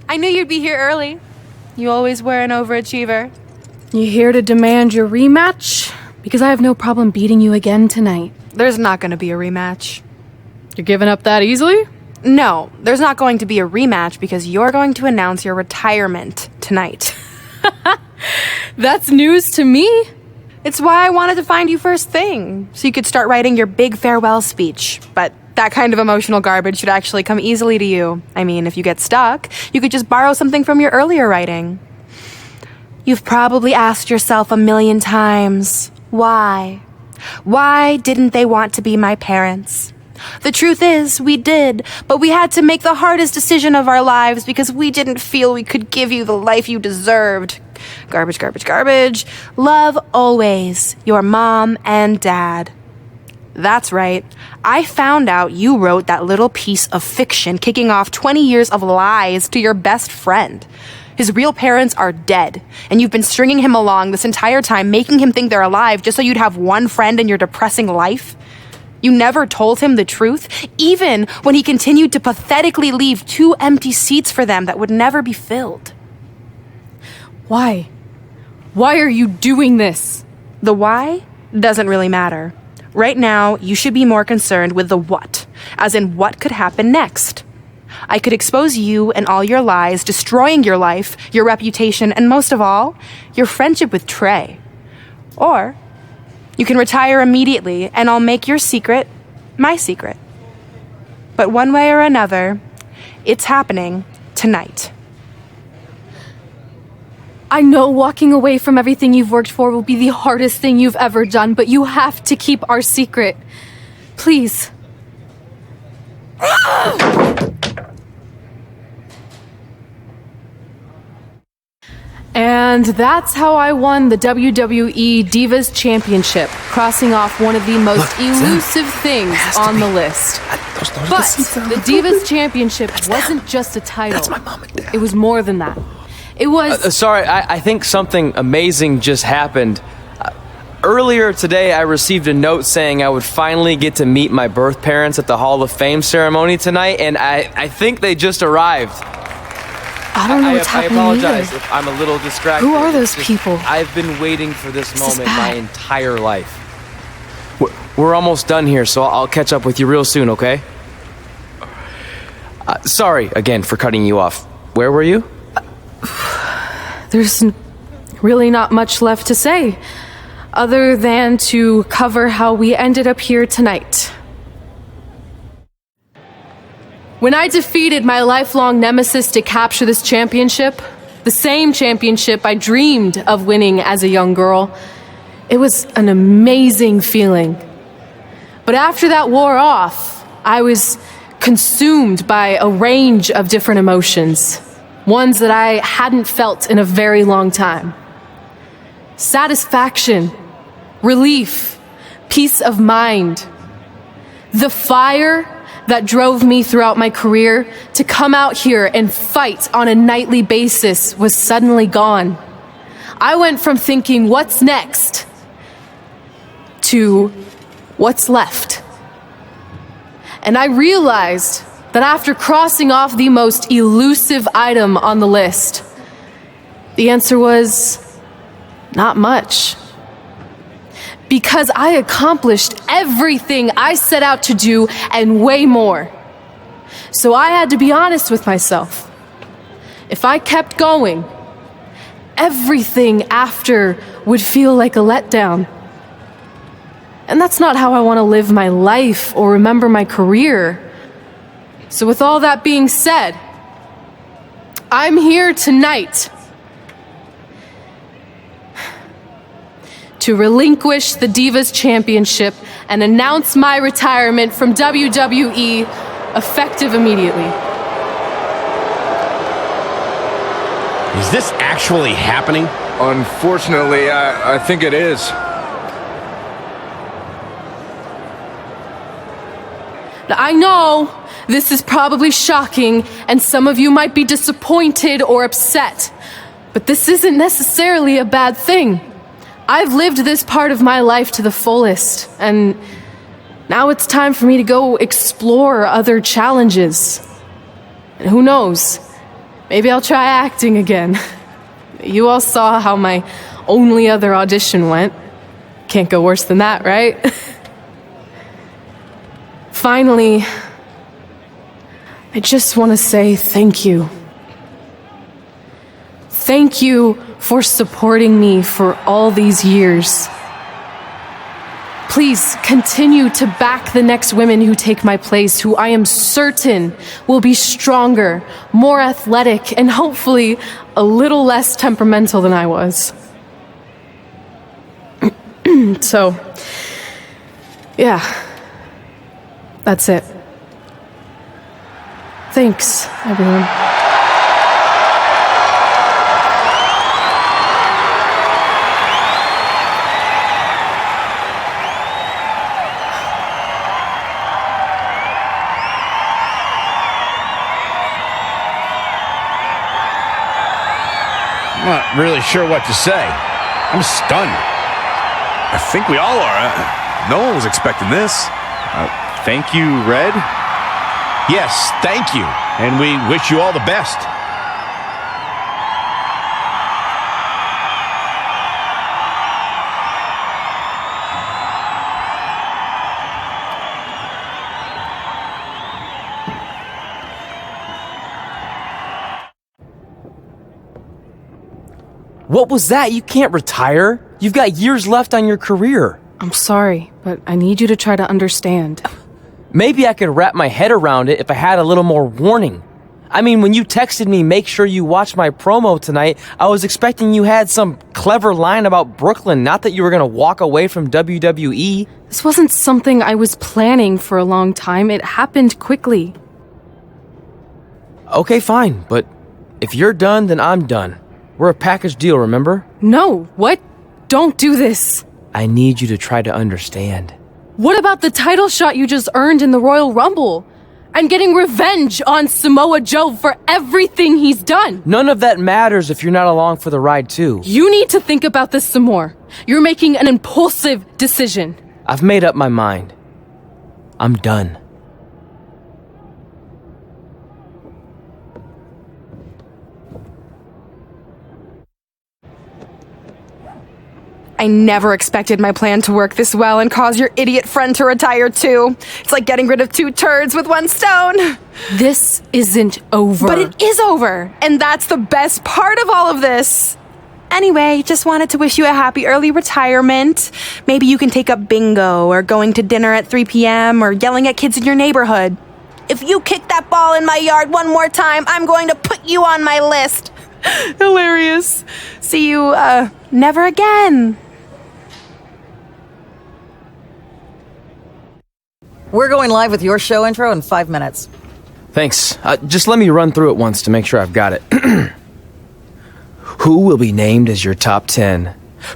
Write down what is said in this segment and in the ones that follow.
I knew you'd be here early. You always were an overachiever. You here to demand your rematch? Because I have no problem beating you again tonight. There's not going to be a rematch. You're giving up that easily? No, there's not going to be a rematch because you're going to announce your retirement tonight. That's news to me. It's why I wanted to find you first thing, so you could start writing your big farewell speech. But that kind of emotional garbage should actually come easily to you. I mean, if you get stuck, you could just borrow something from your earlier writing. You've probably asked yourself a million times, why? Why didn't they want to be my parents? The truth is, we did, but we had to make the hardest decision of our lives because we didn't feel we could give you the life you deserved. Garbage, garbage, garbage. Love always, your mom and dad. That's right. I found out you wrote that little piece of fiction kicking off 20 years of lies to your best friend. His real parents are dead, and you've been stringing him along this entire time, making him think they're alive just so you'd have one friend in your depressing life. You never told him the truth, even when he continued to pathetically leave 2 empty seats for them that would never be filled. Why? Why are you doing this? The why doesn't really matter. Right now, you should be more concerned with the what, as in what could happen next. I could expose you and all your lies, destroying your life, your reputation, and most of all, your friendship with Trey. Or you can retire immediately, and I'll make your secret my secret. But one way or another, it's happening tonight. I know walking away from everything you've worked for will be the hardest thing you've ever done, but you have to keep our secret. Please. And that's how I won the WWE Divas Championship, crossing off one of the most elusive things on the list. But the Divas Championship wasn't just a title. That's my mom and dad. It was more than that. It was... Sorry, I think something amazing just happened. Earlier today, I received a note saying I would finally get to meet my birth parents at the Hall of Fame ceremony tonight, and I think they just arrived. I don't know what's happening I apologize either. if I'm a little distracted. Who are those people? I've been waiting for this moment my bad. entire life. We're almost done here, so I'll catch up with you real soon, okay? Sorry again for cutting you off. Where were you? There's really not much left to say, other than to cover how we ended up here tonight. When I defeated my lifelong nemesis to capture this championship, the same championship I dreamed of winning as a young girl, it was an amazing feeling. But after that wore off, I was consumed by a range of different emotions, ones that I hadn't felt in a very long time. Satisfaction, relief, peace of mind. The fire that drove me throughout my career to come out here and fight on a nightly basis was suddenly gone. I went from thinking, what's next, to what's left. And I realized that after crossing off the most elusive item on the list, the answer was not much. Because I accomplished everything I set out to do and way more. So I had to be honest with myself. If I kept going, everything after would feel like a letdown. And that's not how I want to live my life or remember my career. So with all that being said, I'm here tonight to relinquish the Divas Championship and announce my retirement from WWE effective immediately. Is this actually happening? Unfortunately, I think it is. Now, I know this is probably shocking, and some of you might be disappointed or upset, but this isn't necessarily a bad thing. I've lived this part of my life to the fullest, and now it's time for me to go explore other challenges. And who knows, Maybe I'll try acting again. You all saw how my only other audition went. Can't go worse than that, right? Finally, I just want to say thank you. Thank you for supporting me for all these years. Please continue to back the next women who take my place, who I am certain will be stronger, more athletic, and hopefully a little less temperamental than I was. So, yeah, that's it. Thanks, everyone. I'm not really sure what to say. I'm stunned. I think we all are. No one was expecting this. Thank you, Red. Yes, thank you. And we wish you all the best. What was that? You can't retire. You've got years left on your career. I'm sorry, but I need you to try to understand. Maybe I could wrap my head around it if I had a little more warning. I mean, when you texted me, make sure you watch my promo tonight, I was expecting you had some clever line about Brooklyn, not that you were going to walk away from WWE. This wasn't something I was planning for a long time. It happened quickly. Okay, fine, but if you're done, then I'm done. We're a package deal, remember? No, what? Don't do this. I need you to try to understand. What about the title shot you just earned in the Royal Rumble? And getting revenge on Samoa Joe for everything he's done? None of that matters if you're not along for the ride, too. You need to think about this some more. You're making an impulsive decision. I've made up my mind. I'm done. I never expected my plan to work this well and cause your idiot friend to retire too. It's like getting rid of 2 turds with 1 stone. This isn't over. But it is over, and that's the best part of all of this. Anyway, just wanted to wish you a happy early retirement. Maybe you can take up bingo or going to dinner at 3 p.m. or yelling at kids in your neighborhood. If you kick that ball in my yard one more time, I'm going to put you on my list. Hilarious. See you, never again. We're going live with your show intro in 5 minutes. Thanks. Just let me run through it once to make sure I've got it. Who will be named as your top 10?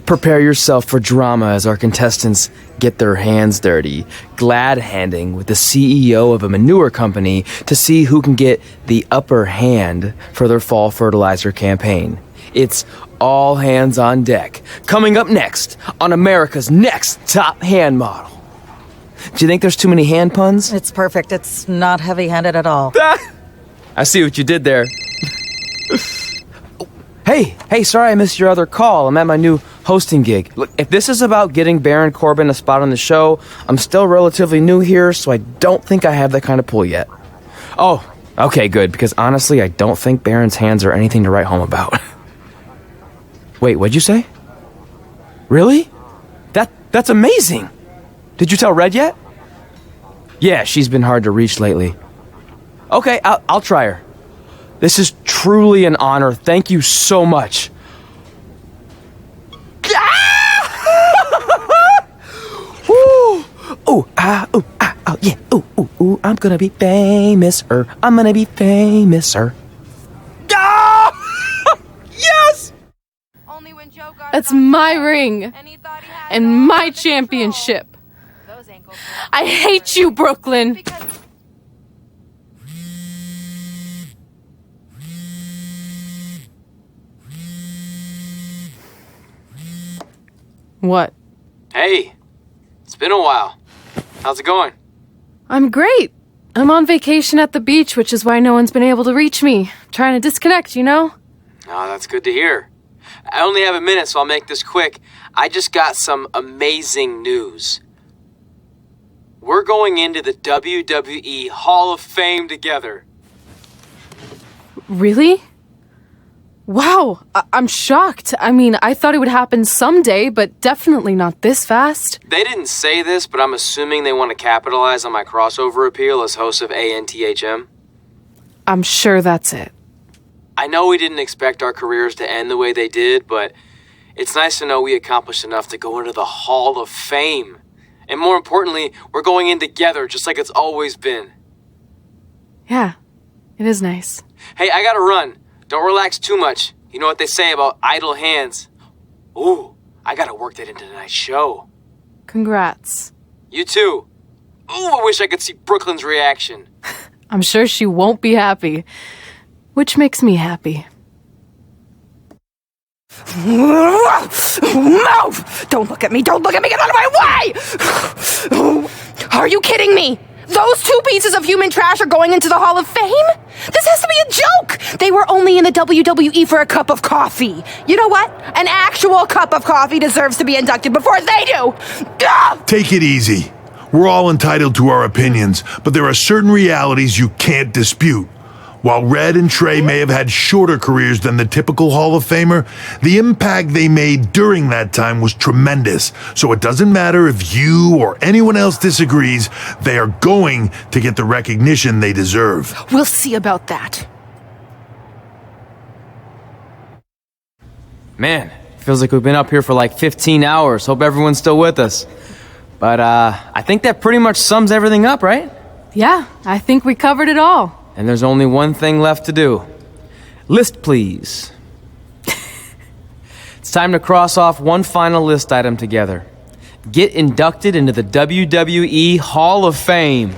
Prepare yourself for drama as our contestants get their hands dirty, glad-handing with the CEO of a manure company to see who can get the upper hand for their fall fertilizer campaign. It's all hands on deck. Coming up next on America's Next Top Hand Model. Do you think there's too many hand puns? It's perfect. It's not heavy-handed at all. I see what you did there. Hey, sorry I missed your other call. I'm at my new hosting gig. Look, if this is about getting Baron Corbin a spot on the show, I'm still relatively new here, so I don't think I have that kind of pull yet. Oh, okay, good, because honestly, I don't think Baron's hands are anything to write home about. Wait, what'd you say? Really? That's amazing! Did you tell Red yet? Yeah, she's been hard to reach lately. Okay, I'll try her. This is truly an honor. Thank you so much. Yeah. Ooh, I'm gonna be famous, I'm gonna be famous, Yes! That's my ring and my championship. I hate you, Brooklyn. What? Hey, it's been a while. How's it going? I'm great. I'm on vacation at the beach, which is why no one's been able to reach me. Trying to disconnect, you know? Oh, that's good to hear. I only have a minute, so I'll make this quick. I just got some amazing news. We're going into the WWE Hall of Fame together. Really? Wow, I'm shocked. I mean, I thought it would happen someday, but definitely not this fast. They didn't say this, but I'm assuming they want to capitalize on my crossover appeal as host of ANTHM. I'm sure that's it. I know we didn't expect our careers to end the way they did, but it's nice to know we accomplished enough to go into the Hall of Fame. And more importantly, we're going in together, just like it's always been. Yeah, it is nice. Hey, I gotta run. Don't relax too much. You know what they say about idle hands. Ooh, I gotta work that into tonight's show. Congrats. You too. Ooh, I wish I could see Brooklyn's reaction. I'm sure she won't be happy, which makes me happy. No! Don't look at me! Don't look at me! Get out of my way! Are you kidding me? Those two pieces of human trash are going into the Hall of Fame? This has to be a joke! They were only in the WWE for a cup of coffee. You know what? An actual cup of coffee deserves to be inducted before they do! Ugh! Take it easy. We're all entitled to our opinions, but there are certain realities you can't dispute. While Red and Trey may have had shorter careers than the typical Hall of Famer, the impact they made during that time was tremendous. So it doesn't matter if you or anyone else disagrees, they are going to get the recognition they deserve. We'll see about that. Man, feels like we've been up here for like 15 hours. Hope everyone's still with us. But I think that pretty much sums everything up, right? Yeah, I think we covered it all. And there's only one thing left to do. List, please. It's time to cross off one final list item together. Get inducted into the WWE Hall of Fame.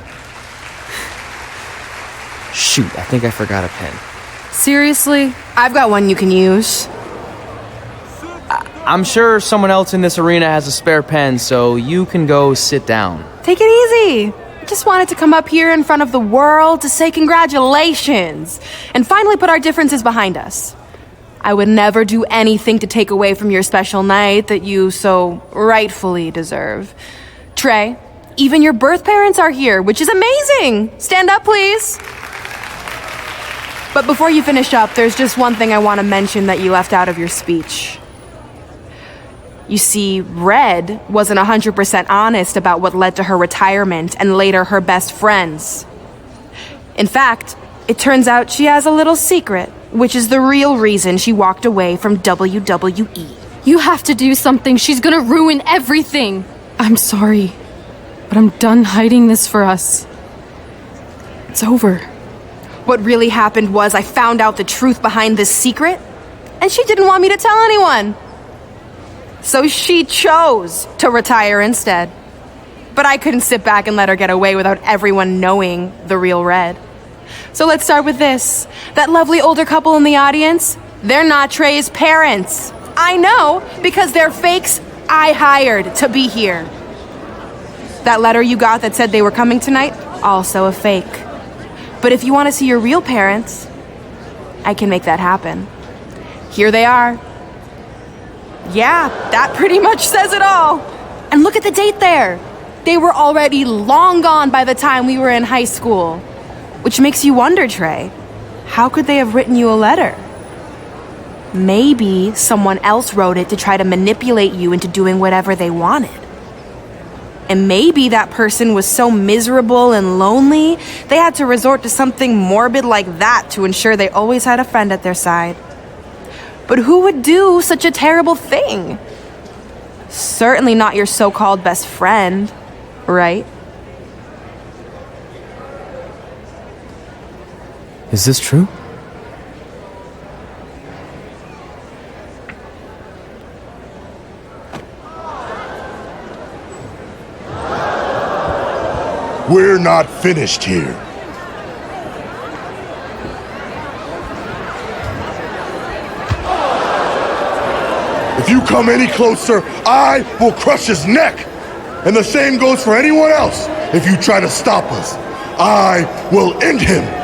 Shoot, I think I forgot a pen. Seriously? I've got one you can use. I'm sure someone else in this arena has a spare pen, so you can go sit down. Take it easy. I just wanted to come up here in front of the world to say congratulations and finally put our differences behind us. I would never do anything to take away from your special night that you so rightfully deserve. Trey, even your birth parents are here, which is amazing. Stand up, please. But before you finish up, there's just one thing I want to mention that you left out of your speech. You see, Red wasn't 100% honest about what led to her retirement and later her best friends. In fact, it turns out she has a little secret, which is the real reason she walked away from WWE. You have to do something. She's gonna ruin everything. I'm sorry, but I'm done hiding this for us. It's over. What really happened was I found out the truth behind this secret, and she didn't want me to tell anyone. So she chose to retire instead. But I couldn't sit back and let her get away without everyone knowing the real Red. So let's start with this. That lovely older couple in the audience, they're not Trey's parents. I know, because they're fakes I hired to be here. That letter you got that said they were coming tonight, also a fake. But if you want to see your real parents, I can make that happen. Here they are. Yeah, that pretty much says it all. And look at the date there. They were already long gone by the time we were in high school. Which makes you wonder, Trey, how could they have written you a letter? Maybe someone else wrote it to try to manipulate you into doing whatever they wanted. And maybe that person was so miserable and lonely, they had to resort to something morbid like that to ensure they always had a friend at their side. But who would do such a terrible thing? Certainly not your so-called best friend, right? Is this true? We're not finished here. If you come any closer, I will crush his neck. And the same goes for anyone else if you try to stop us. I will end him.